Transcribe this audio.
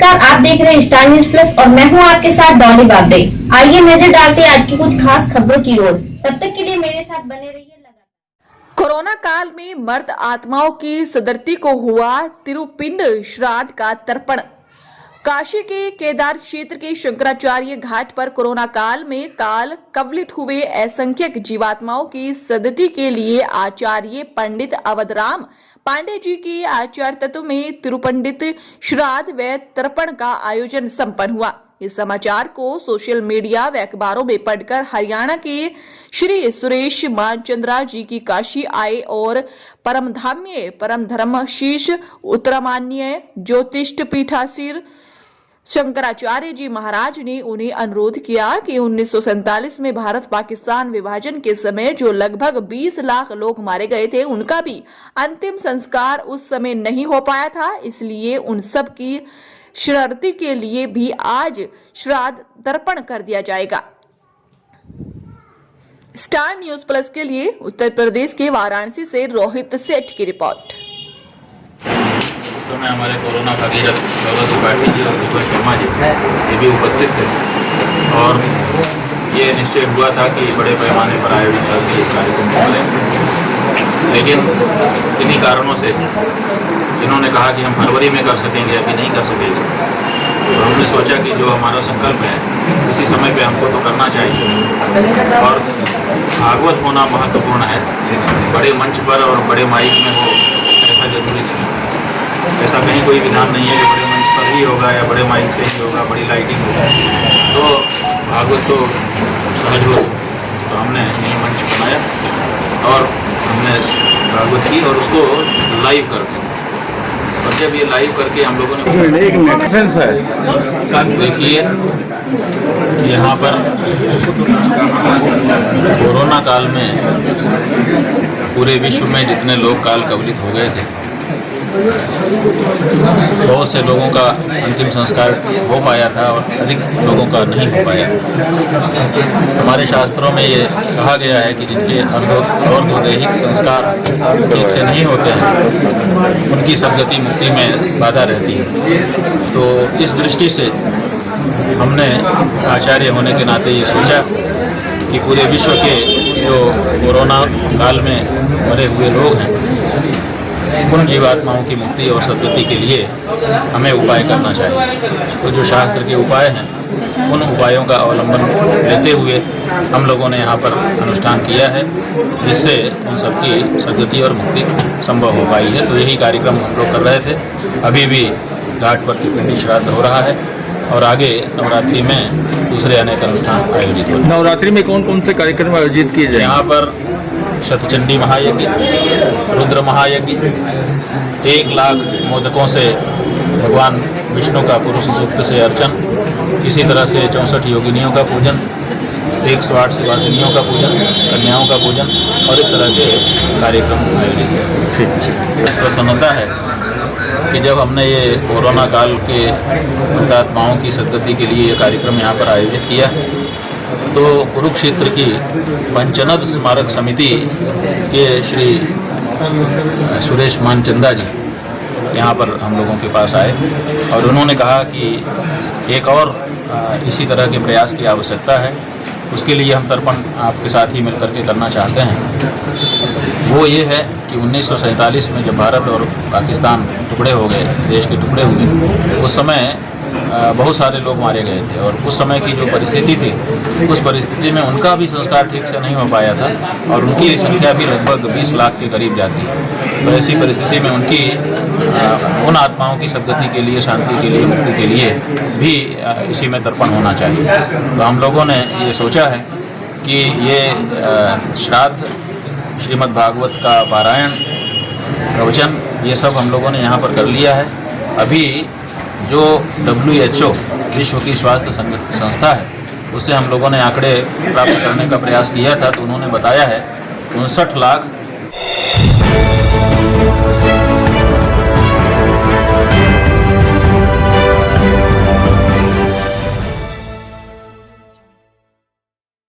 नमस्कार, आप देख रहे हैं स्टार न्यूज प्लस और मैं हूं आपके साथ डॉली बाबरे। आइए नजर डालते हैं आज की कुछ खास खबरों की ओर। तब तक के लिए मेरे साथ बने रहिए। कोरोना काल में मर्द आत्माओं की सदरती को हुआ तिरुपिंड श्राद्ध का तर्पण। काशी के केदार क्षेत्र के शंकराचार्य घाट पर कोरोना काल में काल कवलित हुए असंख्यक जीवात्माओं की सदति के लिए आचार्य पंडित अवधराम पांडे जी के आचार्य तत्व में तिरुपंडित श्राद्ध व तर्पण का आयोजन संपन्न हुआ। इस समाचार को सोशल मीडिया व अखबारों में पढ़कर हरियाणा के श्री सुरेश मानचंद्रा जी की काशी आए और परमधाम्य परम धर्मशीष उत्तरमान्य ज्योतिष्ठ पीठासीर शंकराचार्य जी महाराज ने उन्हें अनुरोध किया कि 1947 में भारत पाकिस्तान विभाजन के समय जो लगभग 20 लाख लोग मारे गए थे, उनका भी अंतिम संस्कार उस समय नहीं हो पाया था। इसलिए उन सब की श्राद्धि के लिए भी आज श्राद्ध तर्पण कर दिया जाएगा। स्टार न्यूज प्लस के लिए उत्तर प्रदेश के वाराणसी से रोहित सेठ की रिपोर्ट। उस समय हमारे कोरोना भगीरथ गौरव त्रिपाठी जी और दीपक शर्मा जी ये भी उपस्थित थे और ये निश्चय हुआ था कि बड़े पैमाने पर आयोजित करके इस कार्यक्रम को करें, लेकिन किन्हीं कारणों से जिन्होंने कहा कि हम फरवरी में कर सकेंगे, अभी नहीं कर सकेंगे, तो हमने सोचा कि जो हमारा संकल्प है इसी समय पे हमको तो करना चाहिए और भागवत होना महत्वपूर्ण है। बड़े मंच पर और बड़े माइक में हो ऐसा जरूरी नहीं, ऐसा कहीं कोई विधान नहीं है कि बड़े मंच पर ही होगा या बड़े माइक से ही होगा, बड़ी लाइटिंग होगी तो भागवत तो सहज हो सकती है। तो हमने यही मंच बनाया और हमने भागवत की और उसको लाइव करके, और जब ये लाइव करके हम लोगों ने देखिए यहाँ पर कोरोना काल में पूरे विश्व में जितने लोग काल कवलित हो गए थे, बहुत से लोगों का अंतिम संस्कार हो पाया था और अधिक लोगों का नहीं हो पाया। हमारे शास्त्रों में ये कहा गया है कि जिनके अर्धोदैहिक संस्कार ठीक से नहीं होते हैं उनकी सद्गति मुक्ति में बाधा रहती है। तो इस दृष्टि से हमने आचार्य होने के नाते ये सोचा कि पूरे विश्व के जो कोरोना काल में मरे हुए लोग हैं उन जीवात्माओं की मुक्ति और सद्गति के लिए हमें उपाय करना चाहिए। तो जो शास्त्र के उपाय हैं उन उपायों का अवलंबन लेते हुए हम लोगों ने यहाँ पर अनुष्ठान किया है, जिससे उन सबकी सद्गति और मुक्ति संभव हो पाई है। तो यही कार्यक्रम हम लोग कर रहे थे। अभी भी घाट पर त्रिपिंडी श्राद्ध हो रहा है और आगे नवरात्रि में दूसरे अनेक अनुष्ठान आयोजित हो। नवरात्रि में कौन कौन से कार्यक्रम आयोजित किए जाए? यहाँ पर शतचंडी महायज्ञ, रुद्र महायज्ञ, 1 लाख मोदकों से भगवान विष्णु का पुरुष सूक्त से अर्चन, इसी तरह से 64 योगिनियों का पूजन, 108 सुवासिनियों का पूजन, कन्याओं का पूजन और इस तरह के कार्यक्रम आयोजित। ठीक। प्रसन्नता है कि जब हमने ये कोरोना काल के मृतात्माओं की सद्गति के लिए ये कार्यक्रम यहाँ पर आयोजित किया तो कुरुक्षेत्र की पंचनद स्मारक समिति के श्री सुरेश मानचंदा जी यहाँ पर हम लोगों के पास आए और उन्होंने कहा कि एक और इसी तरह के प्रयास की आवश्यकता है, उसके लिए हम तर्पण आपके साथ ही मिलकर के करना चाहते हैं। वो ये है कि 1947 में जब भारत और पाकिस्तान टुकड़े हो गए, देश के टुकड़े हुए, उस समय बहुत सारे लोग मारे गए थे और उस समय की जो परिस्थिति थी उस परिस्थिति में उनका भी संस्कार ठीक से नहीं हो पाया था और उनकी संख्या भी लगभग 20 लाख के करीब जाती है। तो ऐसी परिस्थिति में उनकी उन आत्माओं की सद्गति के लिए, शांति के लिए, मुक्ति के लिए भी इसी में तर्पण होना चाहिए। तो हम लोगों ने ये सोचा है कि ये श्राद्ध, श्रीमद् भागवत का पारायण, प्रवचन, ये सब हम लोगों ने यहाँ पर कर लिया है। अभी जो WHO विश्व की स्वास्थ्य संस्था है उससे हम लोगों ने आंकड़े प्राप्त करने का प्रयास किया था तो उन्होंने बताया है 59 लाख